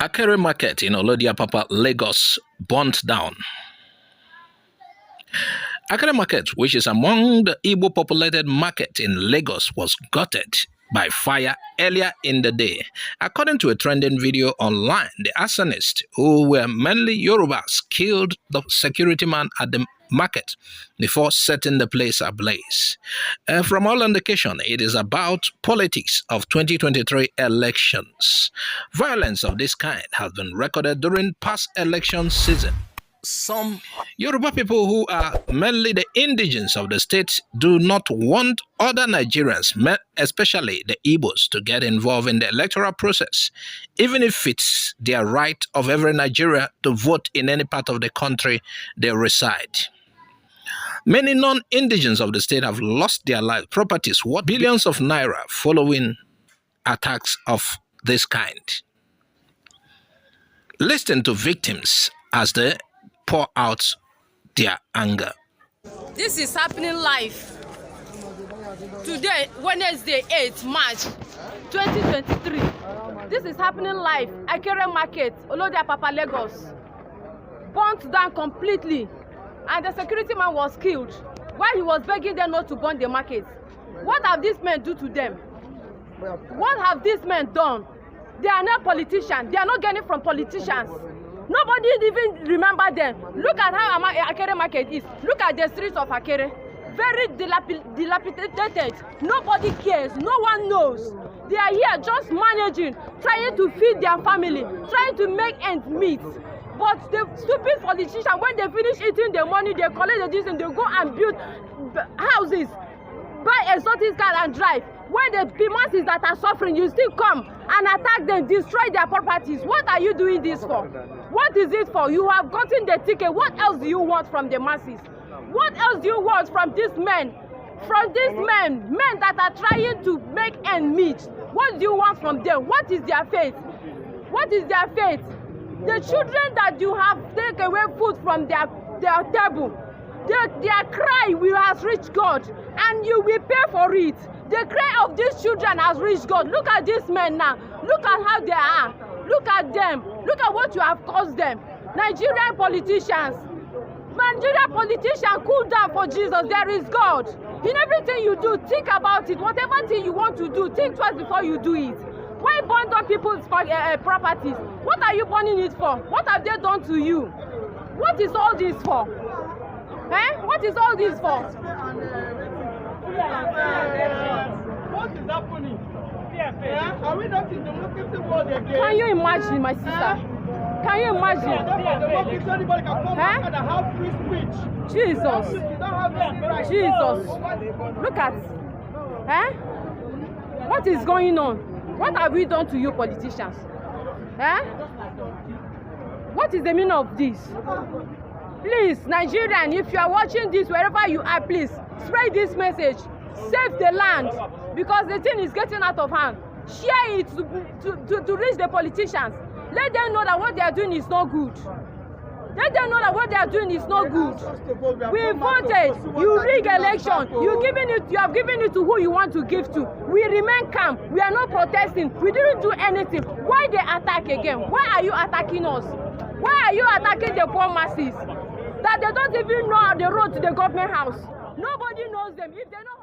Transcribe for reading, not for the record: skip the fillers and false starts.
Akere Market in Olodiapapa, Lagos, burnt down. Akere Market, which is among the Igbo populated market in Lagos, was gutted by fire earlier in the day. According to a trending video online, the arsonists, who were mainly Yorubas, killed the security man at the market before setting the place ablaze. From all indication, it is about politics of 2023 elections. Violence of this kind has been recorded during past election season. Some Yoruba people, who are mainly the indigents of the state, do not want other Nigerians, especially the Igbos, to get involved in the electoral process, even if it's their right of every Nigerian to vote in any part of the country they reside. Many non-indigents of the state have lost their lives, properties worth billions of naira following attacks of this kind. Listen to victims as they pour out their anger. This is happening live. Today, Wednesday, 8th March 2023. This is happening live. Akere Market, Olodiapapa, Lagos. Burnt down completely. And the security man was killed while he was begging them not to burn the market. What have these men do to them? What have these men done? They are not politicians. They are not getting from politicians. Nobody even remember them. Look at how Akere Market is. Look at the streets of Akere. Very dilapidated. Nobody cares. No one knows. They are here just managing, trying to feed their family, trying to make ends meet. But the stupid politicians, when they finish eating the money, they collect the distance, they go and build houses, buy exotic cars and drive. When the masses that are suffering, you still come and attack them, destroy their properties. What are you doing this for? What is it for? You have gotten the ticket. What else do you want from the masses? What else do you want from these men? From these men that are trying to make ends meet. What do you want from them? What is their fate? What is their fate? The children that you have taken away food from their table, their cry will has reached God, and you will pay for it. The cry of these children has reached God. Look at these men now. Look at how they are. Look at them. Look at what you have caused them. Nigerian politicians, cool down for Jesus. There is God. In everything you do, think about it. Whatever thing you want to do, think twice before you do it. Why burn down people's properties? What are you burning it for? What have they done to you? What is all this for? What is all this for? What is happening? Are we not in democracy world again? Can you imagine, my sister? Can you imagine? Anybody can come back and have free speech. Jesus. Jesus. Look at. What is going on? What have we done to you politicians? What is the meaning of this? Please, Nigerian, if you are watching this, wherever you are, please spread this message. Save the land, because the thing is getting out of hand. Share it to reach the politicians. Let them know that what they are doing is not good. Let them know that what they are doing is not good. We voted. You rig election. You have given it to who you want to give to. We remain calm. We are not protesting. We didn't do anything. Why they attack again? Why are you attacking us? Why are you attacking the poor masses? That they don't even know the road to the government house. Nobody knows them. If they know